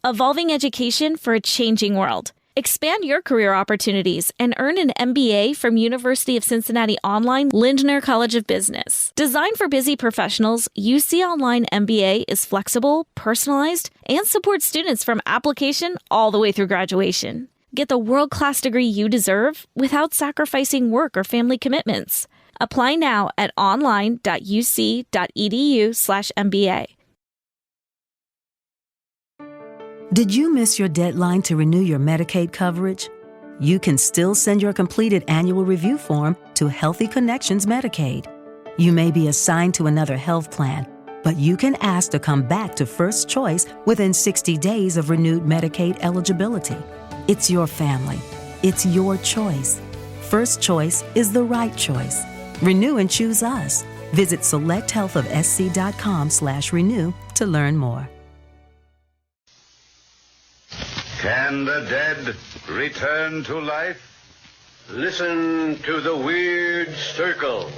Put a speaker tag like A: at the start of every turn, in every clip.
A: evolving education for a changing world. Expand your career opportunities and earn an MBA from University of Cincinnati Online Lindner College of Business. Designed for busy professionals, UC Online MBA is flexible, personalized, and supports students from application all the way through graduation. Get the world-class degree you deserve without sacrificing work or family commitments. Apply now at online.uc.edu/MBA.
B: Did you miss your deadline to renew your Medicaid coverage? You can still send your completed annual review form to Healthy Connections Medicaid. You may be assigned to another health plan, but you can ask to come back to First Choice within 60 days of renewed Medicaid eligibility. It's your family. It's your choice. First Choice is the right choice. Renew and choose us. Visit selecthealthofsc.com/renew to learn more.
C: Can the dead return to life?
D: Listen to the weird circle.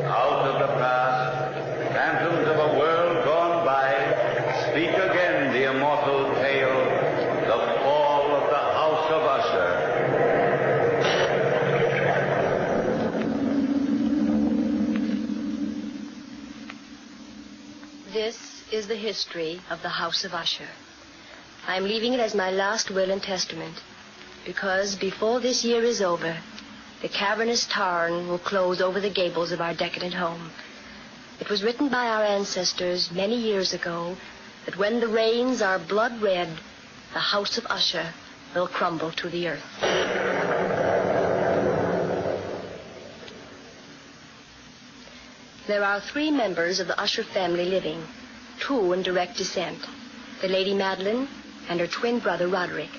C: Out of the past, phantoms of a world gone by, speak again the immortal tale, the fall of the House of Usher.
E: This is the history of the House of Usher. I'm leaving it as my last will and testament, because before this year is over, the cavernous tarn will close over the gables of our decadent home. It was written by our ancestors many years ago that when the rains are blood red, the House of Usher will crumble to the earth. There are 3 members of the Usher family living, 2 in direct descent, the Lady Madeline and her twin brother Roderick.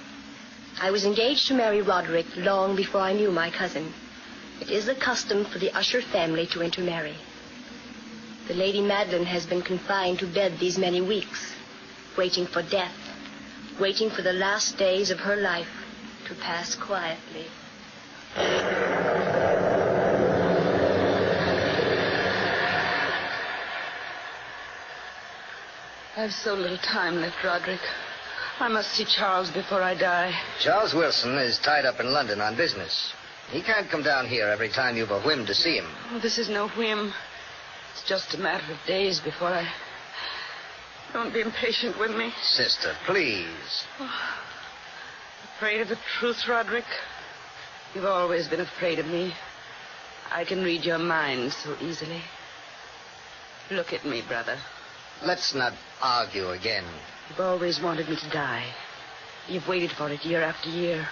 E: I was engaged to marry Roderick long before I knew my cousin. It is the custom for the Usher family to intermarry. The Lady Madeline has been confined to bed these many weeks, waiting for death, waiting for the last days of her life to pass quietly.
F: I've so little time left, Roderick. I must see Charles before I die.
G: Charles Wilson is tied up in London on business. He can't come down here every time you've a whim to see him.
F: Oh, this is no whim. It's just a matter of days before I... Don't be impatient with me.
G: Sister, please.
F: Afraid of the truth, Roderick? You've always been afraid of me. I can read your mind so easily. Look at me, brother.
G: Let's not argue again.
F: You've always wanted me to die. You've waited for it year after year,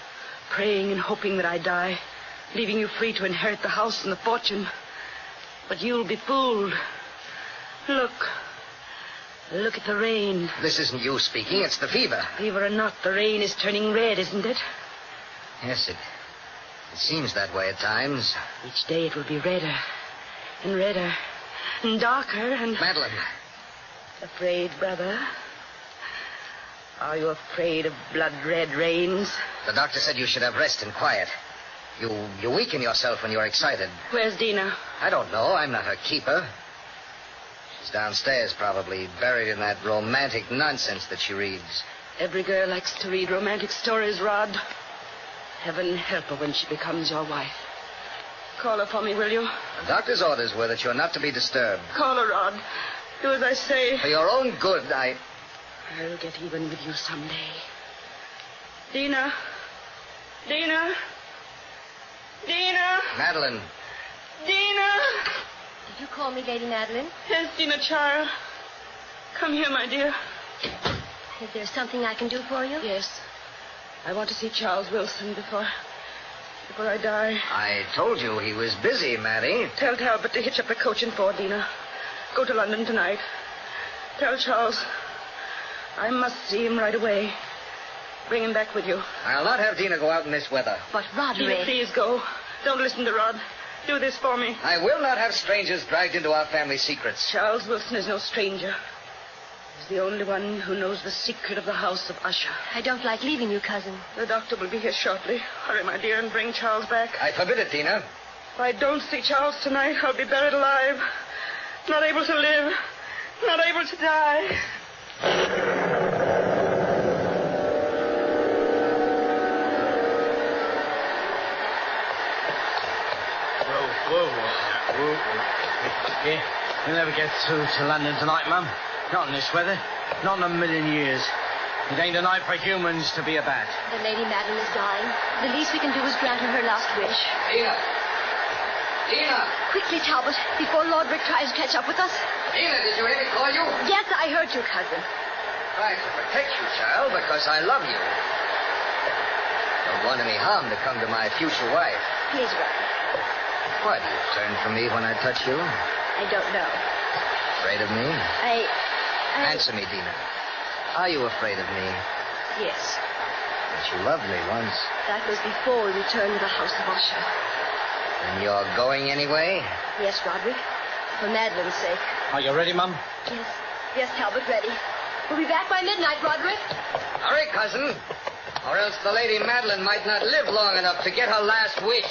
F: praying and hoping that I die, leaving you free to inherit the house and the fortune. But you'll be fooled. Look. Look at the rain.
G: This isn't you speaking, it's the fever.
F: Fever or not, the rain is turning red, isn't it?
G: Yes, it seems that way at times.
F: Each day it will be redder and redder and darker and...
G: Madeline.
F: Afraid, brother? Are you afraid of blood-red rains?
G: The doctor said you should have rest and quiet. You weaken yourself when you're excited.
F: Where's Dina?
G: I don't know. I'm not her keeper. She's downstairs, probably, buried in that romantic nonsense that she reads.
F: Every girl likes to read romantic stories, Rod. Heaven help her when she becomes your wife. Call her for me, will you?
G: The doctor's orders were that you're not to be disturbed.
F: Call her, Rod. Do as I say.
G: For your own good,
F: I'll get even with you someday. Dina. Dina. Dina.
G: Madeline.
F: Dina.
E: Did you call me Lady Madeline?
F: Yes, Dina, child. Come here, my dear.
E: Is there something I can do for you?
F: Yes. I want to see Charles Wilson before I die.
G: I told you he was busy, Maddie.
F: Tell Talbot to hitch up a coach and four, Dina. Go to London tonight. Tell Charles I must see him right away. Bring him back with you.
G: I'll not have Dina go out in this weather.
E: But Roderick...
F: Dina, please go. Don't listen to Rod. Do this for me.
G: I will not have strangers dragged into our family secrets.
F: Charles Wilson is no stranger. He's the only one who knows the secret of the house of Usher.
E: I don't like leaving you, cousin.
F: The doctor will be here shortly. Hurry, my dear, and bring Charles back.
G: I forbid it, Dina.
F: If I don't see Charles tonight, I'll be buried alive. Not able to live. Not able to die.
H: Whoa. Yeah, you'll never get through to London tonight, Mum. Not in this weather. Not in a million years. It ain't a night for humans to be a bat.
E: The Lady Madeline is dying. The least we can do is grant her her last wish.
G: Dina!
E: Quickly, Talbot, before Lord Rick tries to catch up with us.
G: Dina, did you hear me call you?
E: Yes, I heard you, cousin.
G: Try to protect you, child, because I love you. Don't want any harm to come to my future wife.
E: Please, Robert.
G: Why do you turn from me when I touch you?
E: I don't know.
G: Afraid of me?
E: I...
G: Answer me, Dina. Are you afraid of me?
E: Yes.
G: But you loved me once.
E: That was before we returned to the house of Usher.
G: And you're going anyway?
E: Yes, Roderick. For Madeline's sake.
H: Are you ready, Mum?
E: Yes. Yes, Talbot, ready. We'll be back by midnight, Roderick.
G: Hurry, cousin. Or else the Lady Madeline might not live long enough to get her last wish.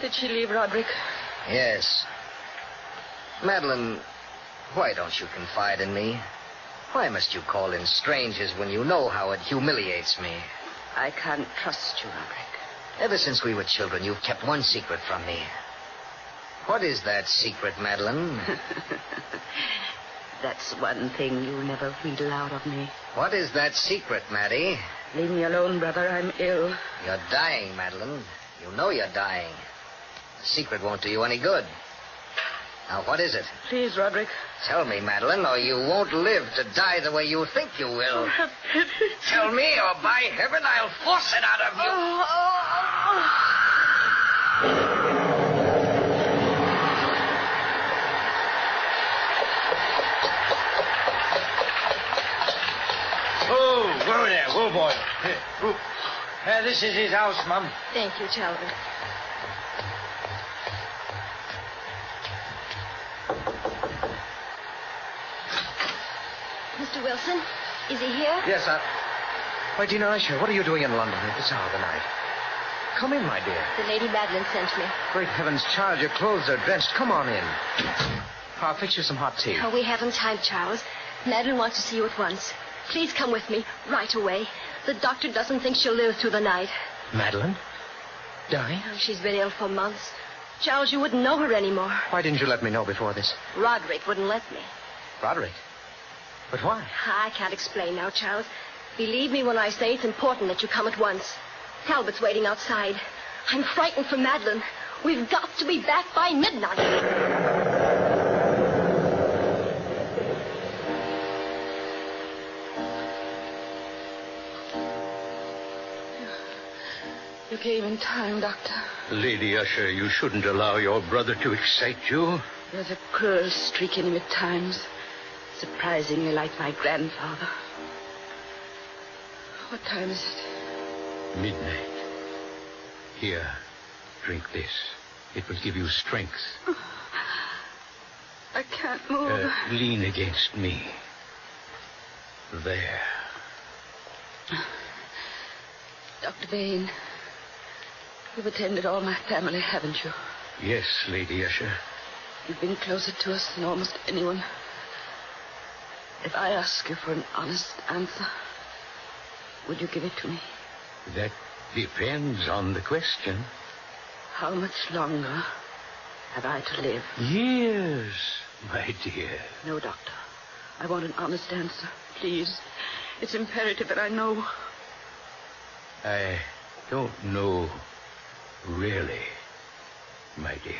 F: Did she leave, Roderick?
G: Yes. Madeline, why don't you confide in me? Why must you call in strangers when you know how it humiliates me?
F: I can't trust you, Roderick.
G: Ever since we were children, you've kept one secret from me. What is that secret, Madeline?
F: That's one thing you'll never wheedle out of me.
G: What is that secret, Maddie?
F: Leave me alone, brother. I'm ill.
G: You're dying, Madeline. You know you're dying. The secret won't do you any good. Now, what is it?
F: Please, Roderick.
G: Tell me, Madeline, or you won't live to die the way you think you will.
F: Have pity.
G: Tell me, or by heaven, I'll force it out of you.
H: Whoa there. Whoa, boy. This is his house, Mum.
E: Thank you, Talbot. Mr. Wilson, is he here?
I: Yes, sir. Why, Dina Usher, what are you doing in London at this hour of the night? Come in, my dear.
E: The Lady Madeline sent me.
I: Great heavens, child, your clothes are drenched. Come on in. I'll fix you some hot tea.
E: Oh, we haven't time, Charles. Madeline wants to see you at once. Please come with me, right away. The doctor doesn't think she'll live through the night.
I: Madeline? Dying?
E: Oh, she's been ill for months. Charles, you wouldn't know her anymore.
I: Why didn't you let me know before this?
E: Roderick wouldn't let me.
I: Roderick? But why?
E: I can't explain now, Charles. Believe me when I say it's important that you come at once. Talbot's waiting outside. I'm frightened for Madeline. We've got to be back by midnight.
F: You came in time, Doctor.
D: Lady Usher, you shouldn't allow your brother to excite you.
F: There's a cruel streak in him at times. Surprisingly like my grandfather. What time is it?
D: Midnight. Here, drink this. It will give you strength.
F: I can't move.
D: Lean against me. There.
F: Dr. Vane, you've attended all my family, haven't you?
D: Yes, Lady Usher.
F: You've been closer to us than almost anyone. If I ask you for an honest answer, would you give it to me?
D: That depends on the question.
F: How much longer have I to live?
D: Years, my dear.
F: No, Doctor. I want an honest answer. Please. It's imperative that I know.
D: I don't know, really, my dear.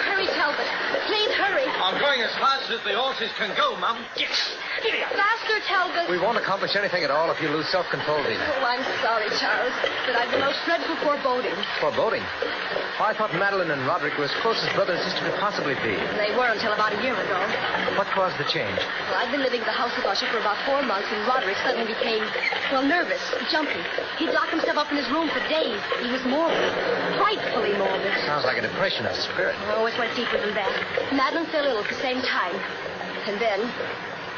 E: Hurry, Talbot. Please hurry.
H: I'm going as fast as the horse horses can go, Mum. Get
E: Faster, Talbot.
I: We won't accomplish anything at all if you lose self-control, Dina.
E: Oh, I'm sorry, Charles, but I've the most dreadful foreboding.
I: Foreboding? I thought Madeline and Roderick were as close as brother and sister could possibly be.
E: They were until about a year ago.
I: What caused the change?
E: Well, I'd been living at the house of Usher for about 4 months when Roderick suddenly became, nervous, jumpy. He'd lock himself up in his room for days. He was morbid, frightfully morbid.
I: Sounds like a depression of spirit.
E: Oh, it went deeper than that. Madeline fell ill at the same time. And then,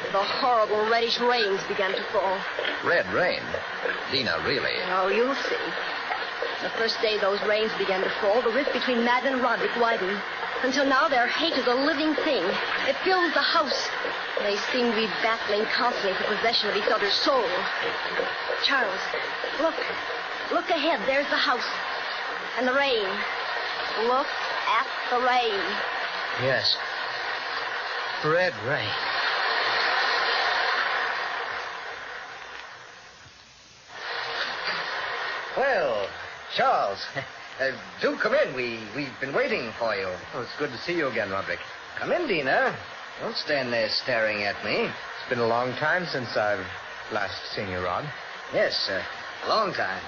E: the horrible reddish rains began to fall.
I: Red rain? Dina, really?
E: Oh, you'll see. The first day those rains began to fall, the rift between Madeline and Roderick widened. Until now, their hate is a living thing. It fills the house. They seem to be battling constantly for possession of each other's soul. Charles, look. Look ahead. There's the house. And the rain. Look at the rain.
I: Yes. Red rain. Well, Charles, do come in. We've been waiting for you. Oh, it's good to see you again, Roderick. Come in, Dina. Don't stand there staring at me. It's been a long time since I've last seen you, Rod. Yes, a long time.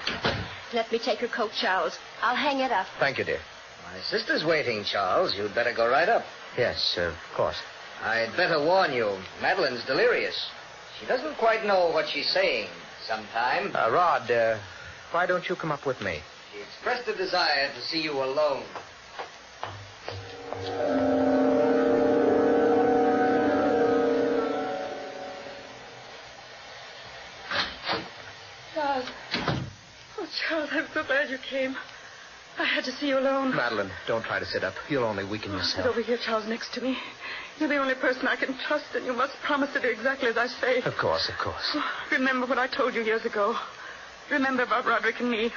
E: Let me take your coat, Charles. I'll hang it up.
I: Thank you, dear. My sister's waiting, Charles. You'd better go right up. Yes, of course. I'd better warn you. Madeline's delirious. She doesn't quite know what she's saying sometimes. Rod, why don't you come up with me? She expressed a desire to see you alone.
F: Charles. Oh, Charles, I'm so glad you came. I had to see you alone.
I: Madeline, don't try to sit up. You'll only weaken yourself.
F: Sit over here, Charles, next to me. You're the only person I can trust, and you must promise to do exactly as I say.
I: Of course, of course.
F: Oh, remember what I told you years ago. Remember about Roderick and me.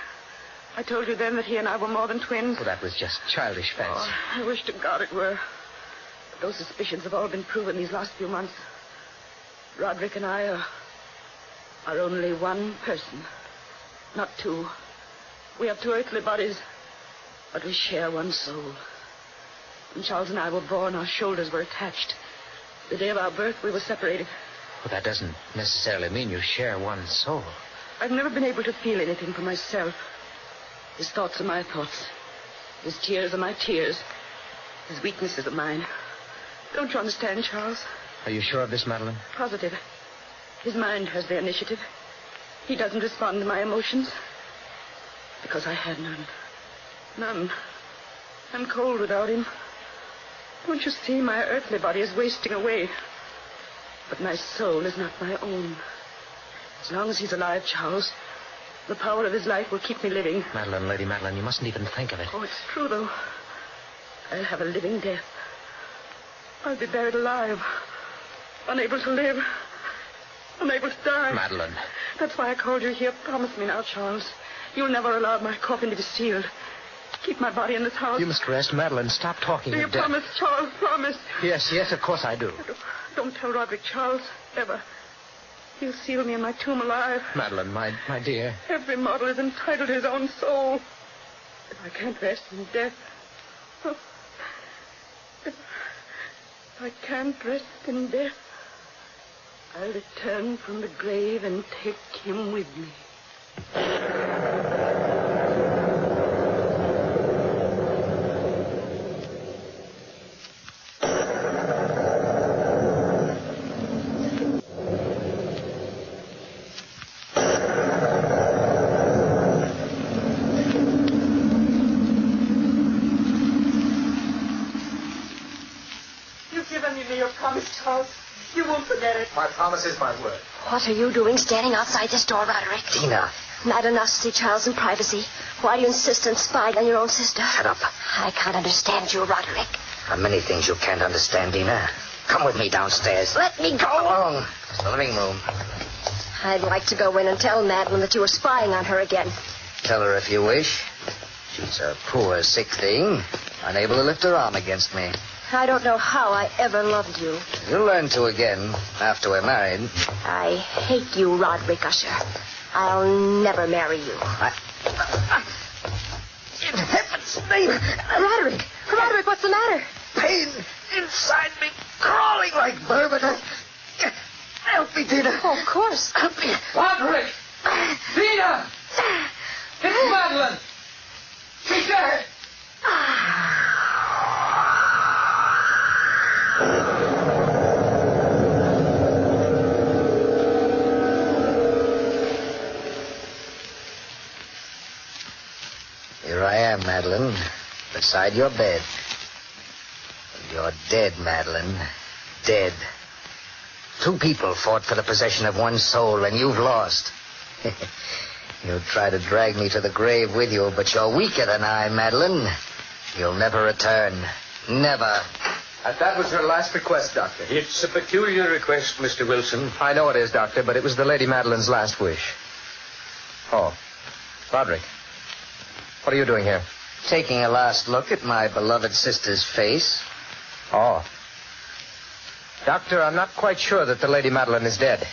F: I told you then that he and I were more than twins.
I: Well, that was just childish fancy.
F: Oh, I wish to God it were. But those suspicions have all been proven these last few months. Roderick and I are only one person, not two. We have two earthly bodies, but we share one soul. When Charles and I were born, our shoulders were attached. The day of our birth, we were separated.
I: Well, that doesn't necessarily mean you share one soul.
F: I've never been able to feel anything for myself. His thoughts are my thoughts. His tears are my tears. His weaknesses are mine. Don't you understand, Charles?
I: Are you sure of this, Madeline?
F: Positive. His mind has the initiative. He doesn't respond to my emotions. Because I had none. None. I'm cold without him. Don't you see, my earthly body is wasting away. But my soul is not my own. As long as he's alive, Charles, the power of his life will keep me living.
I: Madeline, Lady Madeline, you mustn't even think of it.
F: Oh, it's true, though. I'll have a living death. I'll be buried alive. Unable to live. Unable to die.
I: Madeline.
F: That's why I called you here. Promise me now, Charles. You'll never allow my coffin to be sealed. Keep my body in this house.
I: You must rest, Madeline. Stop talking
F: Do you
I: of death.
F: promise, Charles? Promise.
I: Yes, of course I do.
F: Don't tell Roderick, Charles. Ever. He'll seal me in my tomb alive.
I: Madeline, my dear.
F: Every mortal is entitled to his own soul. If I can't rest in death... Oh, if I can't rest in death, I'll return from the grave and take him with me. You won't forget it.
I: My promise is my word.
E: What are you doing standing outside this door, Roderick?
G: Dina.
E: Not enough to see Charles in privacy. Why do you insist on spying on your own sister?
G: Shut up.
E: I can't understand you, Roderick.
G: There are many things you can't understand, Dina. Come with me downstairs.
E: Let me go.
G: Come along. It's the living room.
E: I'd like to go in and tell Madeline that you were spying on her again.
G: Tell her if you wish. She's a poor, sick thing, unable to lift her arm against me.
E: I don't know how I ever loved you.
G: You'll learn to again after we're married.
E: I hate you, Roderick Usher. I'll never marry you.
G: In heaven's name.
E: Roderick, what's the matter?
I: pain inside me, crawling like vermin. Help me, Tina.
E: Oh, of course.
I: Help me.
H: Roderick! Tina! It's Madeline! She's dead!
I: Here I am, Madeline, beside your bed. You're dead, Madeline. Dead. 2 people fought for the possession of one soul, and you've lost. You try to drag me to the grave with you, but you're weaker than I, Madeline. You'll never return. Never.
J: And that was your last request, Doctor.
D: It's a peculiar request, Mr. Wilson.
J: I know it is, Doctor, but it was the Lady Madeline's last wish. Oh. Roderick. What are you doing here?
I: Taking a last look at my beloved sister's face.
J: Oh. Doctor, I'm not quite sure that the Lady Madeline is dead.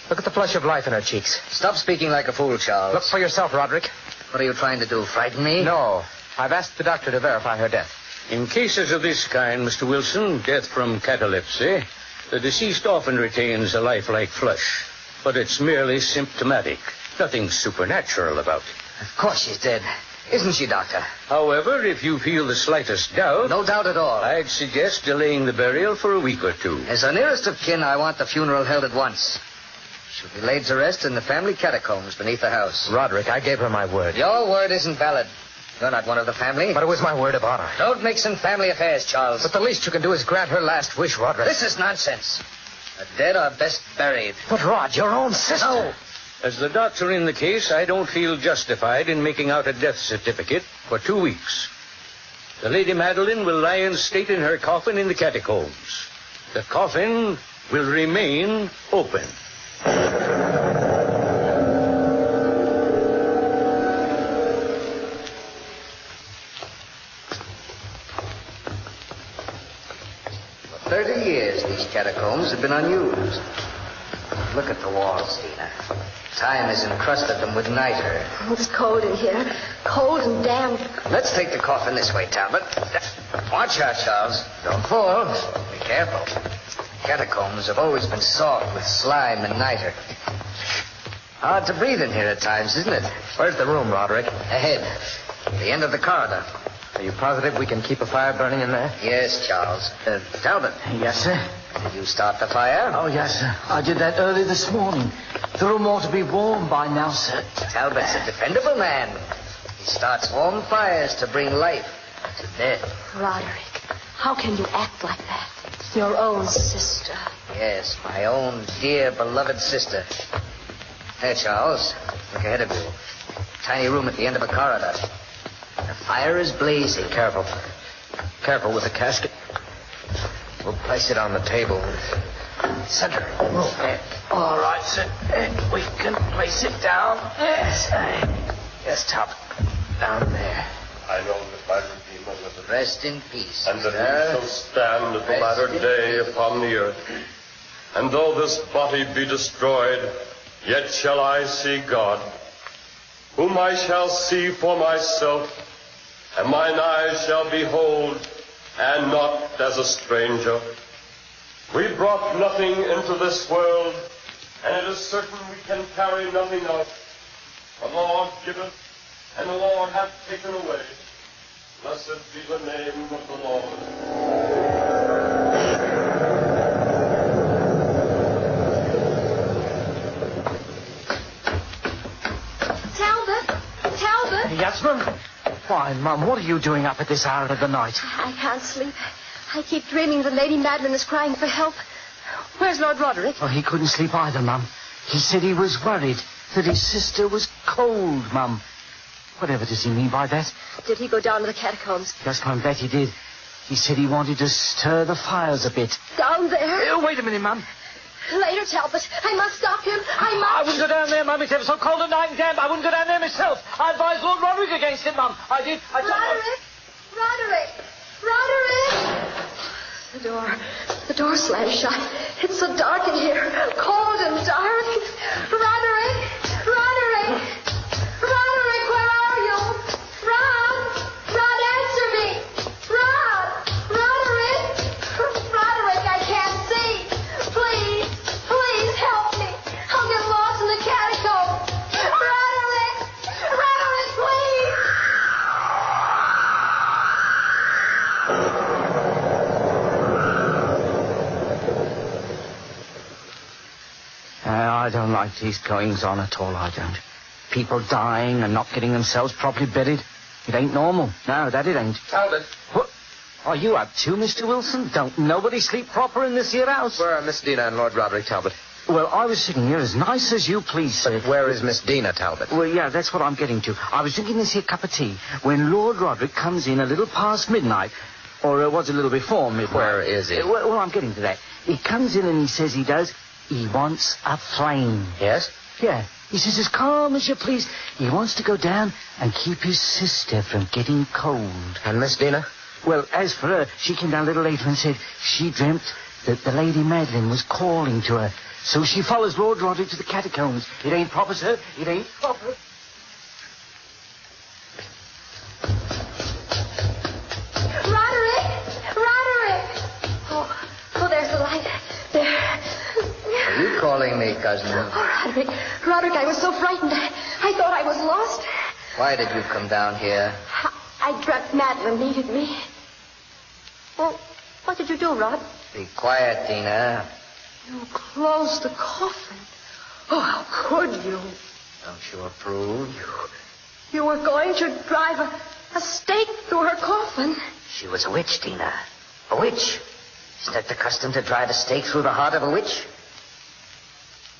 J: Look at the flush of life in her cheeks.
I: Stop speaking like a fool, Charles.
J: Look for yourself, Roderick.
I: What are you trying to do, frighten me?
J: No. I've asked the doctor to verify her death.
D: In cases of this kind, Mr. Wilson, death from catalepsy, the deceased often retains a lifelike flush. But it's merely symptomatic. Nothing supernatural about it.
I: Of course she's dead. Isn't she, Doctor?
D: However, if you feel the slightest doubt...
I: No doubt at all.
D: I'd suggest delaying the burial for a week or 2.
I: As the nearest of kin, I want the funeral held at once. She'll be laid to rest in the family catacombs beneath the house.
J: Roderick, I gave her my word.
I: Your word isn't valid. You're not one of the family.
J: But it was my word of honor.
I: Don't mix in family affairs, Charles.
J: But the least you can do is grant her last wish, Roderick.
I: This is nonsense. The dead are best buried.
J: But, Rod, your own sister.
I: No.
D: As the doctor in the case, I don't feel justified in making out a death certificate for 2 weeks. The Lady Madeline will lie in state in her coffin in the catacombs. The coffin will remain open.
I: For 30 years, these catacombs have been unused. Look at the walls, Tina. Time has encrusted them with niter.
E: Oh, it's cold in here. Cold and damp.
I: Let's take the coffin this way, Talbot. Watch out, Charles. Don't fall. Be careful. Catacombs have always been soft with slime and niter. Hard to breathe in here at times, isn't it?
J: Where's the room, Roderick?
I: Ahead. The end of the corridor.
J: Are you positive we can keep a fire burning in there?
I: Yes, Charles. Talbot.
H: Yes, sir.
I: Did you start the fire?
H: Oh, yes, sir. I did that early this morning. The room ought to be warm by now, sir.
I: Talbot's a dependable man. He starts warm fires to bring life to death.
E: Roderick, how can you act like that? Your own sister.
I: Yes, my own dear, beloved sister. There, Charles. Look ahead of you. Tiny room at the end of a corridor. The fire is blazing.
J: Careful. Careful with the casket. We'll place it on the table.
I: Center.
H: All right, sir. We can place it down. Yes.
J: Yes, top. Down there.
K: I know that my Redeemer liveth,
I: Rest in peace.
K: and that
I: sister.
K: he shall stand at the
I: Rest
K: latter
I: in
K: day
I: peace.
K: upon the earth. And though this body be destroyed, yet shall I see God, whom I shall see for myself, and mine eyes shall behold, and not as a stranger. We brought nothing into this world, and it is certain we can carry nothing out. The Lord giveth, and the Lord hath taken away. Blessed be the name of the Lord.
E: Talbot?
H: Yes, ma'am? Why, Mum, what are you doing up at this hour of the night?
E: I can't sleep. I keep dreaming that Lady Madeline is crying for help. Where's Lord Roderick?
H: Oh, he couldn't sleep either, Mum. He said he was worried that his sister was cold, Mum. Whatever does he mean by that?
E: Did he go down to the catacombs?
H: Yes, Mum, bet he did. He said he wanted to stir the fires a bit.
E: Down there?
H: Wait a minute, Mum.
E: Later, Talbot. I must stop him.
H: I wouldn't go down there, Mum. It's ever so cold and night and damp. I wouldn't go down there myself. I advised Lord Roderick against it, Mum. I did.
E: Roderick! Roderick! Roderick! The door slammed shut. It's so dark in here. Cold and dark. Roderick! Roderick! Roderick, where are you? Rod! Rod, answer me! Rod! Roderick!
H: I don't like these goings-on at all, I don't. People dying and not getting themselves properly buried. It ain't normal. No, that it ain't.
J: Talbot.
H: What? Oh, you have too, Mr. Wilson? Don't nobody sleep proper in this here house?
J: Where are Miss Dina and Lord Roderick, Talbot?
H: Well, I was sitting here as nice as you please, sir.
J: But where is Miss Dina, Talbot?
H: Well, yeah, that's what I'm getting to. I was drinking this here cup of tea when Lord Roderick comes in a little past midnight. Or it was a little before midnight.
J: Where is he?
H: Well, I'm getting to that. He comes in and he says he wants a flame.
J: Yes?
H: Yeah. He says as calm as you please. He wants to go down and keep his sister from getting cold.
J: And Miss Dina?
H: Well, as for her, she came down a little later and said she dreamt that the Lady Madeline was calling to her. So she follows Lord Roderick to the catacombs. It ain't proper, sir. It ain't proper.
E: Oh, there's the light. There.
G: Are you calling me, cousin?
E: Oh, Roderick, I was so frightened. I thought I was lost.
G: Why did you come down here?
E: I dreamt Madeline needed me. Well, what did you do, Rod?
G: Be quiet, Dina.
E: You closed the coffin. Oh, how could you?
G: Don't you approve?
E: You were going to drive a stake through her coffin.
G: She was a witch, Dina. A witch. Isn't that the custom to drive a stake through the heart of a witch?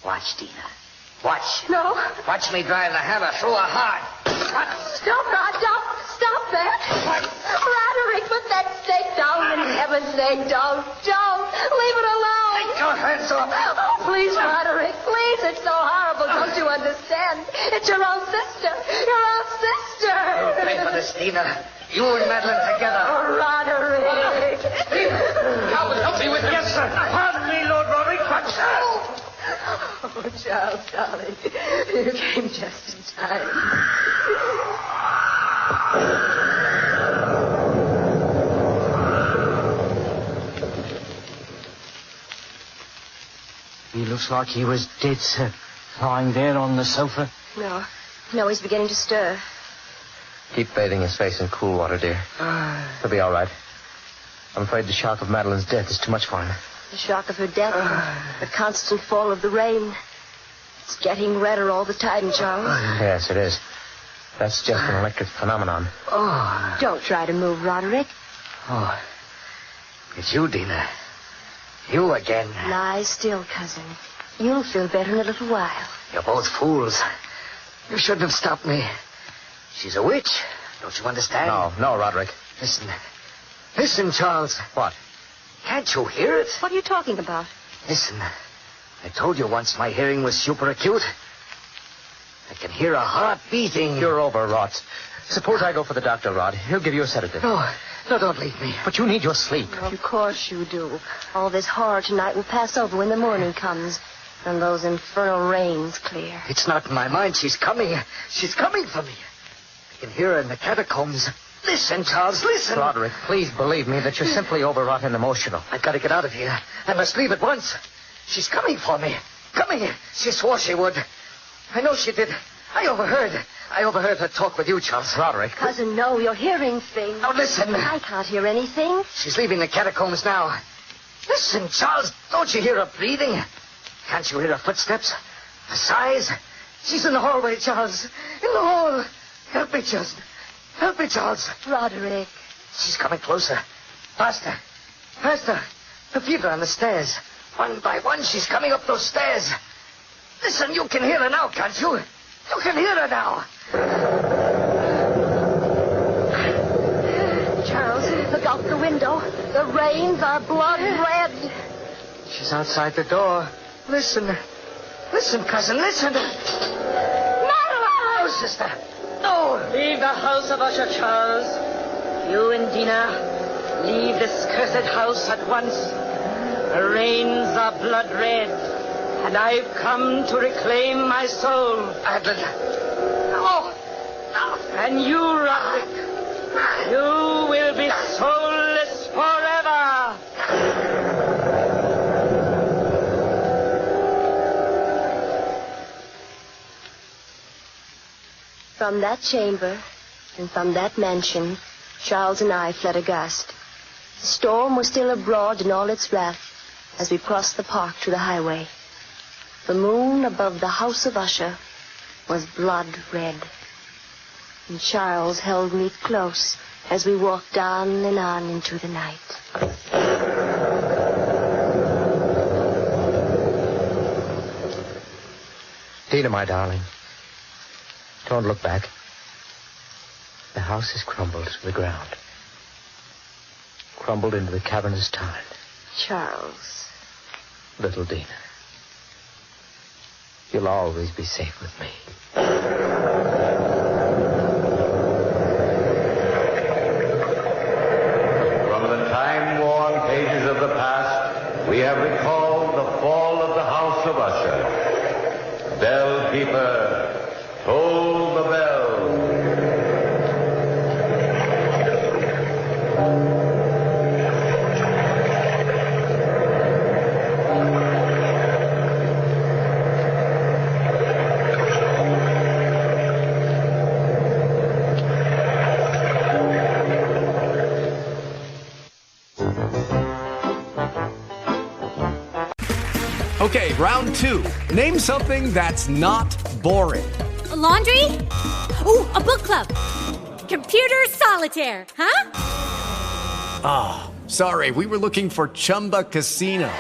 G: Watch, Dina. Watch.
E: No.
G: Watch me drive the hammer through her heart. What?
E: Stop, Rod. Stop that. Roderick, put that stake down. In heaven's name, don't. Leave it alone.
G: Take your hands off.
E: Oh, please, Roderick. Please, it's so horrible. Don't you understand? It's your own sister. Your own sister.
G: You'll pay for this, Dina. You and Madeline together.
E: Oh, Roderick.
G: Talbot, help me with this. Yes, sir.
H: Pardon me, Lord Roderick, but...
E: Oh, Charles, darling. You came just in time.
H: He looks like he was dead, sir. Lying there on the sofa.
E: No, he's beginning to stir.
J: Keep bathing his face in cool water, dear. He'll be all right. I'm afraid the shock of Madeline's death is too much for him.
E: The shock of her death, the constant fall of the rain. It's getting redder all the time, Charles.
J: Yes, it is. That's just an electric phenomenon.
E: Don't try to move, Roderick.
G: Oh, it's you, Dina. You again.
E: Lie still, cousin. You'll feel better in a little while.
G: You're both fools. You shouldn't have stopped me. She's a witch. Don't you understand?
J: No, Roderick.
G: Listen, Charles.
J: What?
G: Can't you hear it?
E: What are you talking about?
G: Listen. I told you once my hearing was super acute. I can hear a heart beating.
J: You're overwrought. Suppose I go for the doctor, Rod. He'll give you a sedative.
G: No, don't leave me.
J: But you need your sleep.
E: Of course you do. All this horror tonight will pass over when the morning comes and those infernal rains clear.
G: It's not in my mind. She's coming. She's coming for me. I can hear her in the catacombs. Listen, Charles, listen.
J: Roderick, please believe me that you're simply overwrought and emotional.
G: I've got to get out of here. I must leave at once. She's coming for me. Coming. She swore she would. I know she did. I overheard her talk with you, Charles.
J: Roderick.
E: Cousin, no, you're hearing things.
G: Now, listen.
E: I can't hear anything.
G: She's leaving the catacombs now. Listen, Charles, don't you hear her breathing? Can't you hear her footsteps? Her sighs? She's in the hallway, Charles. In the hall. Help me, Charles. Help me, Charles.
E: Roderick.
G: She's coming closer. Faster. Her feet are on the stairs. One by one, she's coming up those stairs. Listen, you can hear her now, can't you? You can hear her now.
E: Charles, look out the window. The rains are blood red.
G: She's outside the door. Listen, cousin, listen. Madeline! Oh, sister. No.
F: Leave the house of Usher, Charles. You and Dina, leave this cursed house at once. The rains are blood red, and I've come to reclaim my soul.
G: Madeline. No.
F: And you, Roderick, you will be soulless forever.
E: From that chamber and from that mansion, Charles and I fled aghast. The storm was still abroad in all its wrath as we crossed the park to the highway. The moon above the house of Usher was blood red. And Charles held me close as we walked on and on into the night.
H: Dina, my darling, don't look back. The house has crumbled to the ground. Crumbled into the cavernous tarn.
E: Charles.
H: Little Dina, you'll always be safe with me.
C: From the time-worn pages of the past, we have recalled the fall of the house of Usher. Bell keeper, toll the bell.
L: Okay, round two. Name something that's not boring.
M: A laundry? Ooh, a book club. Computer solitaire, huh?
L: Ah, sorry, we were looking for Chumba Casino.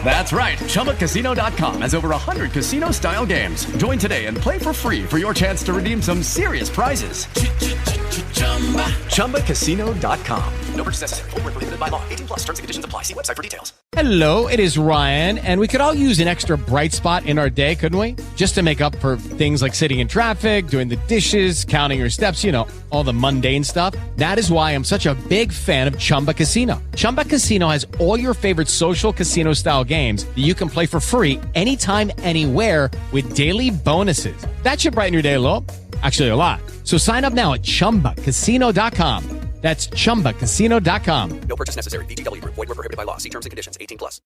L: That's right, ChumbaCasino.com has over 100 casino-style games. Join today and play for free for your chance to redeem some serious prizes. ChumbaCasino.com. No purchase necessary. Void where prohibited by law. 18+ terms and conditions apply. See website for details.
N: Hello, it is Ryan, and we could all use an extra bright spot in our day, couldn't we? Just to make up for things like sitting in traffic, doing the dishes, counting your steps, you know, all the mundane stuff. That is why I'm such a big fan of Chumba Casino. Chumba Casino has all your favorite social casino-style games that you can play for free anytime, anywhere with daily bonuses. That should brighten your day a little. Actually, a lot. So sign up now at ChumbaCasino.com. That's ChumbaCasino.com.
L: No purchase necessary. VGW Group. Void where prohibited by law. See terms and conditions. 18+.